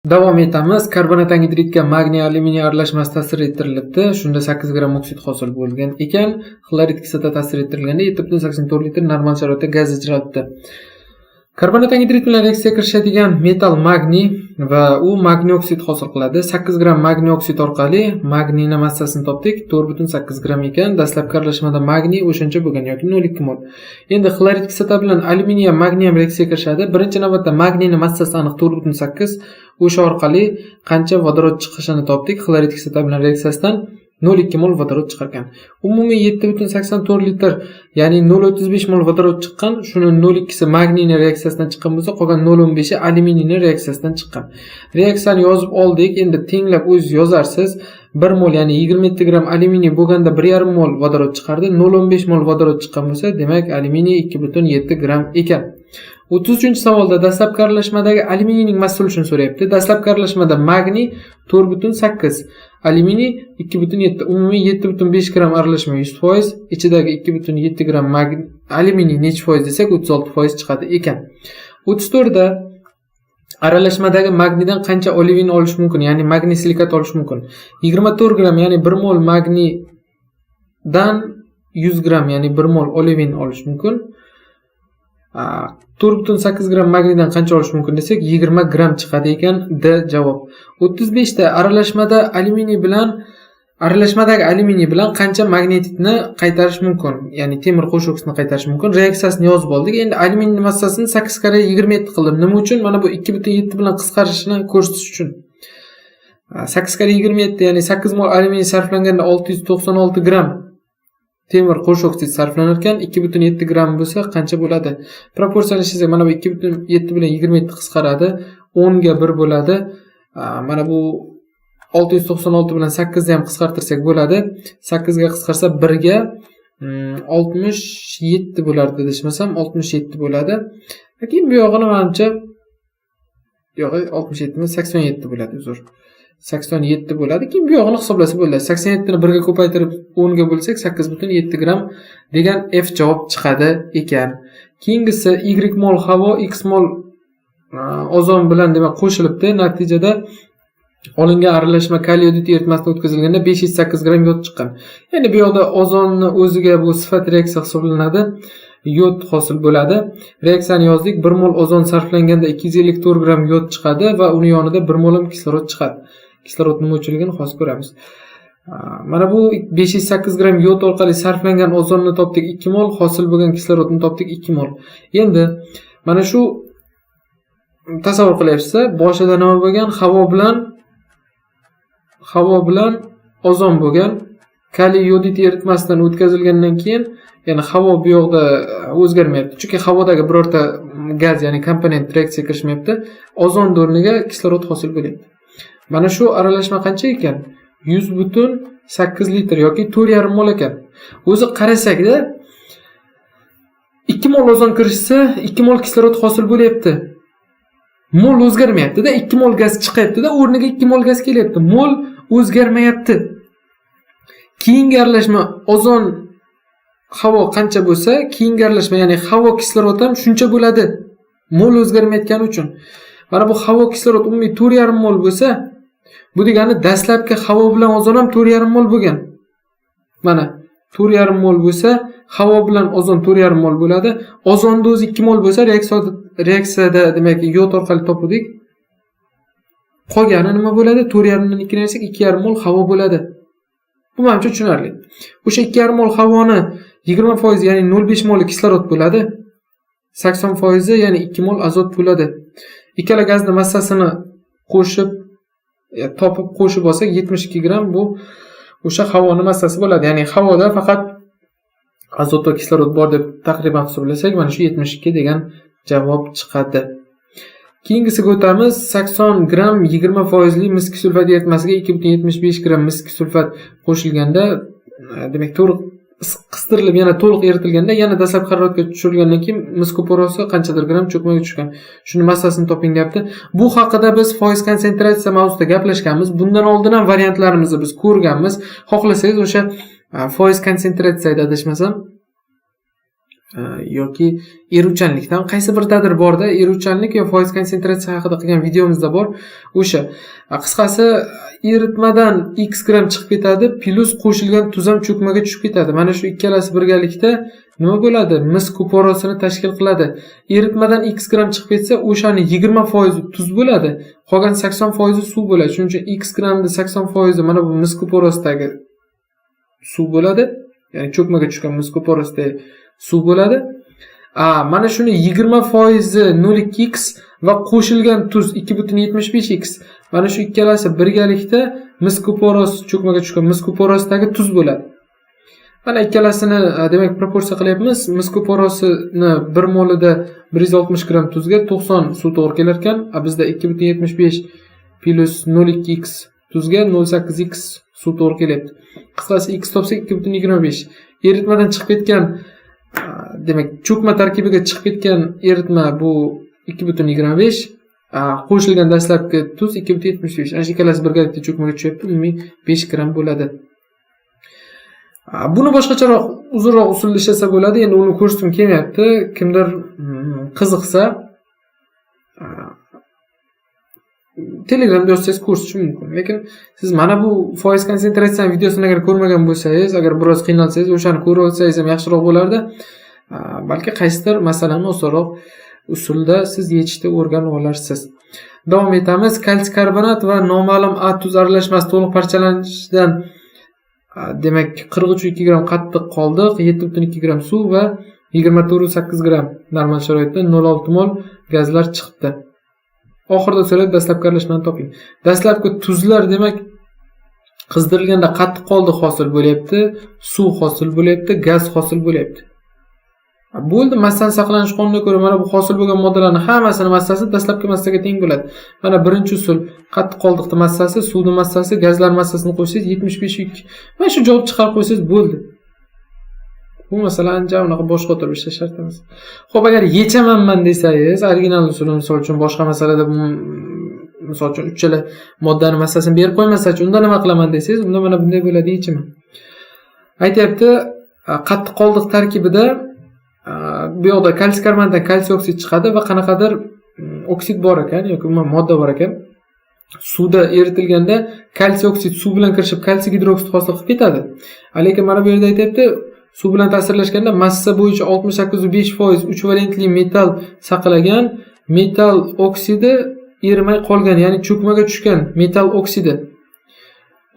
Davom etamiz. Karbonat angidridga magniy alyuminiy aralashmasi ta'sir ettirilibdi. Shunda 8 gram oksid hosil bo'lgan ekan. Xlorid kislota ta'sir ettirilganda 7.84 litr normal sharoitda gaz ijroatdi. Karbonat angidrid bilan reaksiyaga kirishadigan metal magniy va u magniy oksid hosil qiladi. 8 gram magniy oksid orqali magniyni massasini topdik. 4.8 gram ekan. Dastlabki aralashmada magniy o'shancha bo'lgan yoki 0.2 mol. Endi xlorid kislota bilan alyuminiy magniy ham reaksiyaga kirishadi. Birinchi navbatda magniyni massasi aniq 4.8. O'sha orqali qancha vodorod chiqishini topdik. Xlorid kislota bilan reaksiyasidan 0.2 mol vodorod chiqargan. Umumiy 7.84 litr, ya'ni 0.35 mol vodorod chiqqan. Shuni 0.2 si magniyni reaksiyasidan chiqqan bo'lsa, qolgan 0.15 alyuminiyni reaksiyasidan chiqqan. Reaksiyani yozib oldik. Endi tenglab o'zingiz yozarsiz. 1 mol, ya'ni 27 gram alyuminiy bo'lganda 1,5 mol vodorod chiqardi. 0.15 mol vodorod chiqqan bo'lsa, demak alyuminiy 2.7 gram ekan. 33-savolda dastlabki aralashmadagi alyuminiyning massa ulushini so'rayapti. Dastlabki aralashmada magniy 4.8, alyuminiy 2.7, umumiy 7.5 gram aralashma 100%, ichidagi 2.7 gram alyuminiy necha foiz desak 36% chiqadi ekan. 34da aralashmadagi magniydan qancha olivin olish mumkin, ya'ni magniy silikat olish mumkin? 24 gram, ya'ni 1 mol magniydan 100 gram, ya'ni 1 mol olivin olish mumkin. 4.8 gram magniydan qancha olish mumkin desak 20 gram chiqadi ekan. D javob. 35da aralashmadagi alyuminiy bilan qancha magnetitni qaytarish mumkin, ya'ni temir qo'shoksidni qaytarish mumkin. Reaksiyasini yozib oldik. Endi alyuminiyning massasini 8 karra 27 qildim. Nima uchun? Mana bu 2.7 bilan qisqarishini ko'rsatish uchun. 8 karra 27, ya'ni 8 mol alyuminiy sarflanganda 696 gram temir qo'shoksid sarflanar ekan. 2.7 gram bo'lsa qancha bo'ladi? Proporsiyani ishlasak, mana bu 2.7 bilan 27 qisqaradi. 10 ga 1 bo'ladi. Mana bu 696 bilan 8 ni ham qisqartirsak bo'ladi. 8 ga qisqarsa 1 ga 67 bo'lardi desmasam, 67 bo'ladi. Lekin bu yog'ini menimcha 67 emas, 87 bo'ladi, uzr. 87 bo'ladi. Keyin bu yog'ini hisoblasa bo'ladi. 87 ni 1 ga ko'paytirib 10 ga bo'lsak 8.7 gram degan F javob chiqadi ekan. Keyingisi Y mol havo, X mol ozon bilan demak qo'shilibdi. Natijada olingan aralashma kaliy yodid eritmasidan o'tkazilganda 508 gram yod chiqqan. Ya'ni bu yoqda ozonni o'ziga bu sifat reaksiya hisoblanadi. Yod hosil bo'ladi. Reaksiyani yozdik. 1 mol ozon sarflanganda 254 gram yod chiqadi va uni yonida 1 mol kislorod chiqadi. Kislorod nima uchunligini hozir ko'ramiz. Mana bu 508 gram yod orqali sarflangan ozonni topdik 2 mol, hosil bo'lgan kislorodni topdik 2 mol. Endi mana shu tasavvur qilyapsiz, boshida nima bo'lgan? Havo bilan ozon bo'lgan. Kaliy yodid eritmasidan o'tkazilgandan keyin, ya'ni havo bu yoqda o'zgarmayapti. Chunki havodagi birorta gaz, ya'ni komponent reaksiyaga kirishmayapti. Ozon o'rniga kislorod hosil bo'lyapti. Mana shu aralashma qancha ekan? 100.8 litr yoki 4,5 mol ekan. O'zi qarasakda 2 mol ozon kirishsa 2 mol kislorod hosil bo'lyapti. Mol o'zgarmayapti-da, 2 mol gaz chiqyapti-da, o'rniga 2 mol gaz kelyapti. Mol o'zgarmayapti. Keyingi aralashma ozon havo qancha bo'lsa, keyingi aralashma, ya'ni havo kislorod ham shuncha bo'ladi. Mol o'zgarmayotgani uchun. Mana bu havo kislorod umumiy 4,5 mol bo'lsa, bu degani dastlabki havo bilan ozon ham 4,5 mol bo'lgan. Mana 4,5 mol bo'lsa, havo bilan ozon 4,5 mol bo'ladi. Ozonda o'zi 2 mol bo'lsa, reaksiyada demak yod orqali topdik. Qolgani nima bo'ladi? 4,5 dan 2 ni ayirsak 2,5 mol havo bo'ladi. Bu menimcha tushunarli. O'sha 2,5 mol havoni 20%, ya'ni 0.5 mol kislorod bo'ladi. 80% ya'ni 2 mol azot bo'ladi. Ikkala gazni massasini topib qo'shib olsak 72 gram bu o'sha havoning massasi bo'ladi. Ya'ni havoda faqat azot va kislorod bor deb taqriban hisoblasak, mana shu 72 degan javob chiqadi. Keyingisiga o'tamiz. 80 gram 20% li miski sulfat eritmasiga 2.75 gram miski sulfat qo'shilganda, demak to'liq qistirilib yana to'liq eritilganda, yana dastlabki haroratga tushirilgandan keyin miski porosi qanchadir gram cho'kmaga tushgan. Shuni massasini toping deyapti. Bu haqida biz foiz konsentratsiya mavzusida gaplashganmiz. Bundan oldin ham variantlarimizni biz ko'rganmiz. Xohlasangiz o'sha foiz konsentratsiyada adashmasam yoki eruvchanlikdan qaysi biridadir borda eruvchanlik yo foiz konsentratsiya haqida qilgan videomizda bor. O'sha qisqasi eritmadan x gram chiqib ketadi, plus qo'shilgan tuz ham cho'kmaga tushib ketadi. Mana shu ikkalasi birgalikda nima bo'ladi? Mis kuporosini tashkil qiladi. Eritmadan x gram chiqib ketsa, o'shani 20% tuz bo'ladi, qolgan 80% suv bo'ladi. Shuning uchun x gramda 80% mana bu mis kuporosidagi suv bo'ladi. Ya'ni cho'kmaga tushgan mis kuporosidagi suv bo'ladi. Mana shuni 20% 0.2x va qo'shilgan tuz 2.75x. Mana shu ikkalasi birgalikda mis kuporos cho'kmaga tushgan mis kuporosidagi tuz bo'ladi. Mana ikkalasini demak proporsiya qilyapmiz. Mis kuporosini 1 molida 160 gram tuzga 90 suv to'g'ri kelar ekan. Bizda 2.75 plus 0.2x tuzga 0.8x suv to'g'ri kelyapti. Qisqasi x topsak 2.25. Eritmadan chiqib ketgan demak cho'kma tarkibiga chiqib ketgan eritma bu 2.25, qo'shilgan dastlabki tuz 2.75. Ana shu ikkalasi birgalikda cho'kmaga tushyapti, umumiy 5 gram bo'ladi. Buni boshqacharoq uzunroq usulda ishlasa bo'ladi. Endi uni ko'rsatgim kelmayapti. Kimdir qiziqsa Telegramda yozsangiz ko'rsatishingiz mumkin. Lekin siz mana bu foiz konsentratsiya videosini agar ko'rmagan bo'lsangiz, agar biroz qiynalsangiz, o'shani ko'rib olsangiz ham yaxshiroq bo'lardi. Balki qaysidir masalani osonroq usulda siz yechishni o'rganib olarsiz. Davom etamiz. Kalsiy karbonat va noma'lum A tuz aralashmasi to'liq parchalanishidan demak 43.2 gram qattiq qoldiq, 7.2 gram suv va 24.8 gram normal sharoitda 0.6 mol gazlar chiqdi. Oxirida so'raydi dastlabki aralashmani toping. Dastlabki tuzlar demak qizdirilganda qattiq qoldiq hosil bo'lyapti, suv hosil bo'lyapti, gaz hosil bo'lyapti. Bo'ldi, massani saqlanish qonuniga ko'ra mana bu hosil bo'lgan moddalarning hammasini massasi dastlabki massaga teng bo'ladi. Mana birinchi usul qattiq qoldiqning massasi, suvning massasi, gazlar massasini qo'shsangiz 75.2. Mana shu javob chiqarib qo'ysangiz bo'ldi. Bu masala ancha unaqa boshqa o'tirib ishlash shart emas. Xo'p, agar yechamanman desangiz, original usulni misol uchun boshqa masalada misol uchun uchala moddani massasini berib qo'ymasachi, unda nima qilaman desangiz, unda mana bunday bo'ladi yechiman. Aytayapti, qattiq qoldiq tarkibida bu yoqda kalsiy karbonatdan kalsiy oksid chiqadi va qanaqadir oksid bor ekan yoki umuman modda bor ekan. Suvda eritilganda kalsiy oksid suv bilan kirishib kalsiy gidroksid hosil qilib ketadi. Lekin mana bu yerda aytayapti, suv bilan ta'sirlashganda massa bo'yicha 68.5% 3 valentli metal saqlagan metal oksidi erimay qolgan, ya'ni cho'kmaga tushgan metal oksidi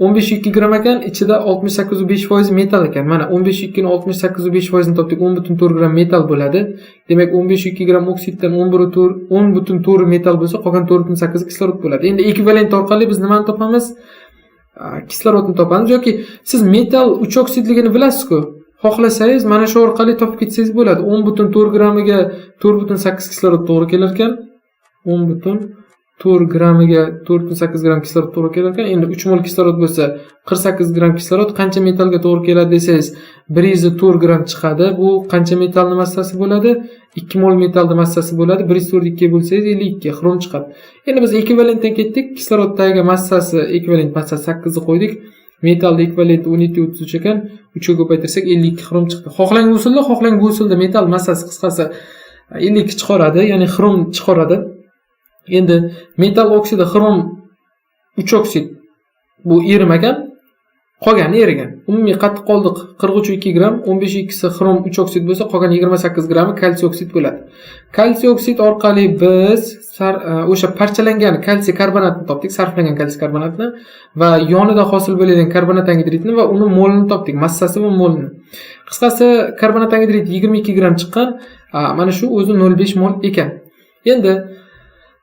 15.2 gram ekan, ichida 68.5% metal ekan. Mana 15.2 ni 68.5% ni topdik, 10.4 gram metal bo'ladi. Demak 15.2 gram oksiddan 10.4 metal bo'lsa, qolgan 4.8 kislorod bo'ladi. Endi ekvivalent orqali biz nimani topamiz? Kislorodni topamiz yoki siz metal 3 oksidligini bilasiz-ku. Xohlasangiz mana shu orqali topib ketsangiz bo'ladi. 10.4 gramiga 4.8 kislorod to'g'ri kelar ekan. 10.4 gramiga 4.8 gram kislorod to'g'ri kelar ekan. Endi 3 mol kislorod bo'lsa 48 gram kislorod qancha metalga to'g'ri keladi desangiz, 104 gram chiqadi. Bu qancha metalning massasi bo'ladi? 2 mol metalning massasi bo'ladi. 104 2 bo'lsangiz 52 xrom chiqadi. Endi biz ekvivalentdan ketdik. Kisloroddagi massasi, ekvivalent massasi 8 ni qo'ydik. Metalning ekvivalenti 17.33 ekan. 3 ga ko'paytirsak 52 xrom chiqdi. Xohlang bu usulda, xohlang bu usulda metal massasi qisqasi 52 chiqaradi, ya'ni xrom chiqaradi. Endi metal oksidi xrom 3 oksid bu erimagan, qolgani erigan. Umumiy qattiq qoldiq 43.2 gram, 15.2 si xrom 3 oksid bo'lsa, qolgan 28 grami kalsiy oksid bo'ladi. Kalsiy oksid orqali biz o'sha parchalangan kalsiy karbonatni topdik, sarflangan kalsiy karbonatni va yonida hosil bo'ladigan karbonat angidridni va uni molini topdik, massasi va molini. Qisqasi karbonat angidrid 22 gram chiqqan, mana shu o'zi 0.5 mol ekan. Endi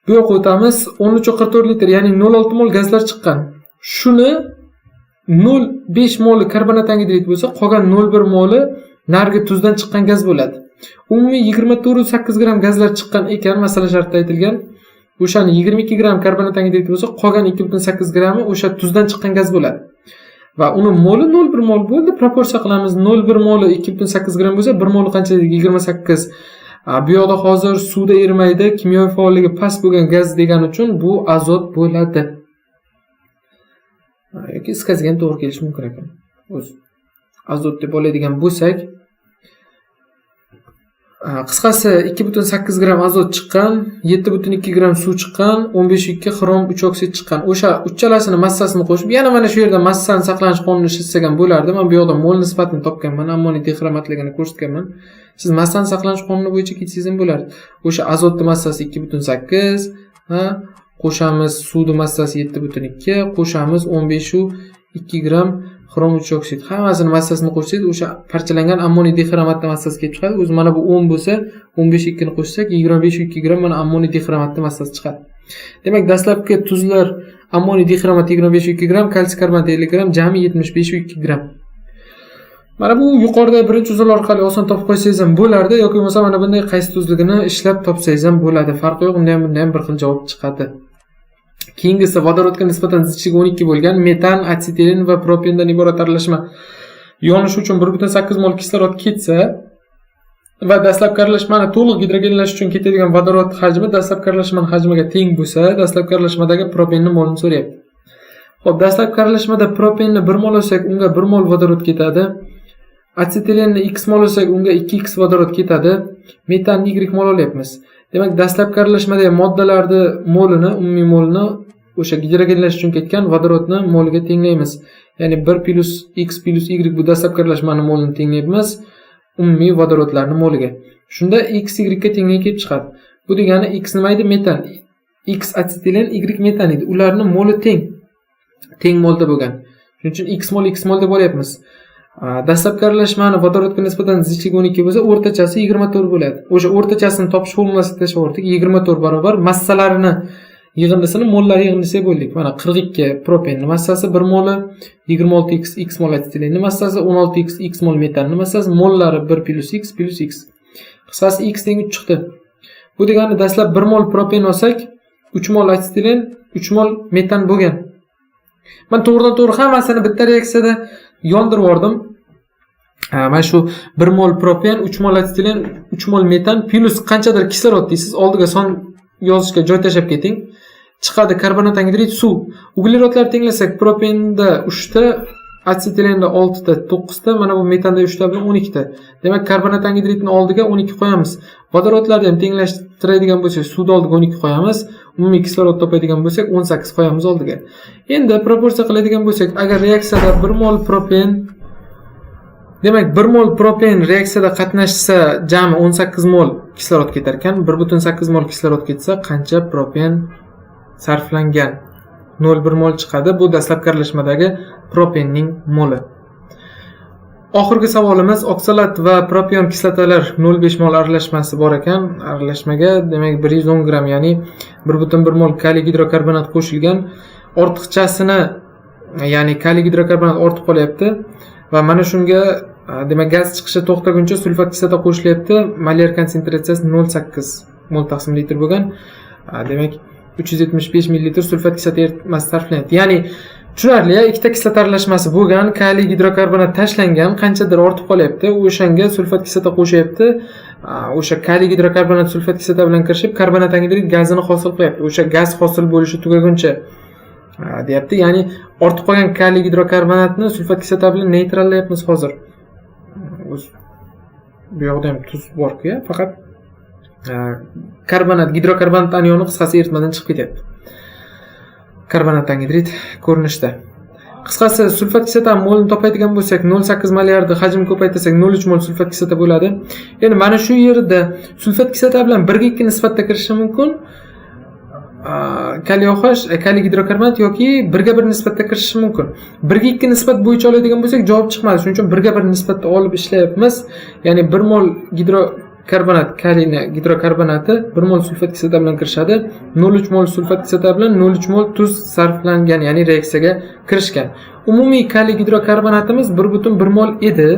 bu yoqqa o'tamiz. 13.44 litr, ya'ni 0.6 mol gazlar chiqqan. Shuni 0.5 mol karbonat angidrid bo'lsa, qolgan 0.1 moli nargi tuzdan chiqqan gaz bo'ladi. Umumiy 24.8 gram gazlar chiqqan ekan, masala shartda aytilgan. O'shani 22 gram karbonat angidrid bo'lsa, qolgan 2.8 grami o'sha tuzdan chiqqan gaz bo'ladi. Va uni moli 0.1 mol bo'ldi. Proporsiya qilamiz. 0.1 moli 2.8 gram bo'lsa, 1 moli qancha? 28. Bu yoqda hozir suvda erimaydi, kimyoviy faolligi past bo'lgan gaz degani uchun bu azot bo'ladi. Yoki iskazgan to'g'ri kelishi mumkin ekan. O'zi azot deb oladigan bo'lsak, Qisqasi 2,8 gram azot chiqqan, 7,2 gram suv chiqqan, 15,2 xrom 3 oksid chiqqan. O'sha uchalasini massasini qo'shib, yana mana shu yerda massani saqlanish qonunini ishlatsak ham bo'lardi. Men bu yerda mol nisbatini topganman, ammoniy dixromatligini ko'rsatganman. Siz massani saqlanish qonuni bo'yicha ketsangiz ham bo'lardi. O'sha azotning massasi 2,8, qo'shamiz suvning massasi 7,2, qo'shamiz 15,2 gram xrom 3 oksid. Hammasini massasini qo'shsangiz, o'sha parchalangan ammoniy dixromatning massasi kelib chiqadi. O'zi mana bu 10 bo'lsa, 15,2 ni qo'shsak, 25,2 gram mana ammoniy dixromatning massasi chiqadi. Demak, dastlabki tuzlar ammoniy dixromat 25,2 gram, kalsiy karbonat 50 gram, jami 75,2 gram. Mana bu yuqorida birinchi usul orqali oson topib qo'ysangiz ham bo'lardi yoki bo'lmasa mana bunday qaysi tuzligini ishlab topsangiz ham bo'ladi. Farqi yo'q, unda ham bunda ham bir xil javob chiqadi. Keyingisi vodorodga nisbatan zichligi 12 bo'lgan metan, asetilin va propendan iborat aralashma yonish uchun 1,8 mol kislorod ketsa va dastlabki aralashmani to'liq gidrogenlash uchun ketadigan vodorod hajmi dastlabki aralashmaning hajmiga teng bo'lsa, dastlabki aralashmadagi propenning molini so'rayapti. Xo'p, dastlabki aralashmada propenni 1 mol olsak, unga 1 mol vodorod ketadi. Asetilinni x mol olsak, unga 2x vodorod ketadi. Metanni y mol olyapmiz. Demak, dastlabki aralashmadagi moddalarning molini, umumiy molini o'sha gidrogenlash uchun ketgan vodorodni moliga tenglaymiz. Ya'ni 1 plus x plus y bu dastlabki aralashmaning molini tenglaymiz umumiy vodorodlarning moliga. Shunda x y ga tenglik kelib chiqadi. Bu degani x nima edi? Metan. X asetilin, y metan edi. Ularning moli teng molda bo'lgan. Shuning uchun x mol deb olyapmiz. Dastlabki aralashmani vodorodga nisbatan zichligi 12 bo'lsa, o'rtachasi 24 bo'ladi. O'sha o'rtachasini topish formulasini tashlaverdik. 24 barobar massalarini yig'indisini mollar yig'indisiga bo'ldik. Mana 42 propenning massasi 1 moli, 26x x mol asetilinning massasi, 16x x mol metanning massasi, mollari 1 plus x plus x. Qisqasi x teng 3 chiqdi. Bu degani dastlab 1 mol propen olsak, 3 mol asetilin, 3 mol metan bo'lgan. Men to'g'ridan-to'g'ri hammasini bitta reaksiyada yondirib yordim. Mana shu 1 mol propen, 3 mol asetilin, 3 mol metan plus qanchadir kislorod deysiz, oldiga son yozishga joy tashab keting. Chiqadi karbonat angidrid, suv. Uglerodlar tenglasak, propenda 3 ta, asetilinda 6 ta, 9 ta, mana bu metanda 3 ta bilan 12 ta. Demak, karbonat angidridni oldiga 12 qo'yamiz. Vodorodlarni ham tenglashtiradigan bo'lsak, suvni oldiga 12 qo'yamiz. Umumiy kislorod topadigan bo'lsak, 18 qo'yamiz oldiga. Endi proporsiya qiladigan bo'lsak, agar reaksiyada 1 mol propen, demak 1 mol propen reaksiyada qatnashsa, jami 18 mol kislorod ketar ekan. 1,8 mol kislorod ketsa, qancha propen sarflangan? 0,1 mol chiqadi. Bu dastlabki aralashmadagi propenning moli. Oxirgi savolimiz oksalat va propion kislotalar 0,5 mol aralashmasi bor ekan. Aralashmaga demak 110 gram, ya'ni 1,1 mol kaliy gidrokarbonat qo'shilgan. Ortiqchasini, ya'ni kaliy gidrokarbonat ortib qolyapti va mana shunga demak gaz chiqishi to'xtaguncha sulfat kislota qo'shilyapti. Molyar konsentratsiyasi 0,8 mol taqsim litr bo'lgan. Demak 375 ml sulfat kislota eritmasi sarflanyapti. Ya'ni tushunarli, ikkita kislota aralashmasi bo'lgan, kaliy gidrokarbonat tashlangan, qanchadir ortib qolyapti. O'shanga sulfat kislota qo'shyapti. O'sha kaliy gidrokarbonat sulfat kislota bilan kirishib, karbonat angidrid gazini hosil qilyapti. O'sha gaz hosil bo'lishi tugaguncha deyapti. Ya'ni ortib qolgan kaliy gidrokarbonatni sulfat kislota bilan neytrallayapmiz hozir. Bu yoqda ham tuz bor-ku, faqat karbonat, gidrokarbonat anioni qisqasi eritmadan chiqib ketyapti. Karbonat angidrid ko'rinishda. Qisqasi sulfat kislota molini topadigan bo'lsak, 0,8 molyarni hajmni ko'paytirsak 0,3 mol sulfat kislota bo'ladi. Endi mana shu yerda sulfat kislota bilan 1:2 nisbatda kirishi mumkin. Kaliy OH, kaliy gidrokarbonat yoki 1:1 nisbatda kirishi mumkin. 1:2 nisbat bo'yicha oladigan bo'lsak, javob chiqmadi. Shuning uchun 1:1 nisbatda olib ishlayapmiz. Ya'ni 1 mol gidrokarbonat, kaliy gidrokarbonati 1 mol sulfat kislota bilan kirishadi. 0,3 mol sulfat kislota bilan 0,3 mol tuz sarflangan, ya'ni reaksiyaga kirishgan. Umumiy kaliy gidrokarbonatimiz 1,1 mol edi.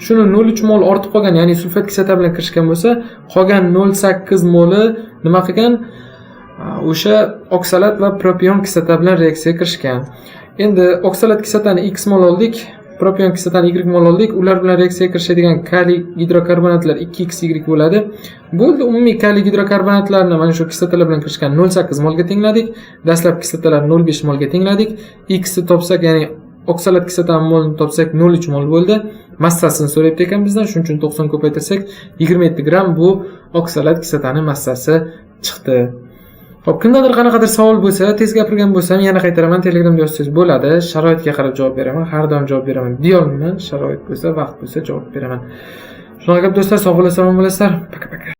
Shuni 0,3 mol ortib qolgan, ya'ni sulfat kislota bilan kirishgan bo'lsa, qolgan 0,8 moli nima qilgan? O'sha oksalat va propion kislota bilan reaksiyaga kirishgan. Endi oksalat kislotani x mol oldik, propion kislotani y mol oldik. Ular bilan reaksiyaga kirishadigan kaliy gidrokarbonatlar 2xy bo'ladi. Bo'ldi, umumiy kaliy gidrokarbonatlarni mana shu kislotalar bilan kirishgan 0,8 molga tengladik. Dastlab kislotalar 0,5 molga tengladik. X ni topsak, ya'ni oksalat kislotani molini topsak 0,3 mol bo'ldi. massasini so'rayapti ekan bizdan. Shuning uchun 90 ko'paytirsak 27 gramm bu oksalat kislotani massasi chiqdi. Xo'p, kimdadir qanaqadir savol bo'lsa, tez gapirgan bo'lsam, yana qaytaraman, Telegramda yozsangiz bo'ladi. Sharoitga qarab javob beraman. Har doim javob beraman deyolmayman. Sharoit bo'lsa, vaqt bo'lsa javob beraman. Shunaqa gap do'stlar, sog' bo'lasizlar, omon bo'lasizlar. Paka paka.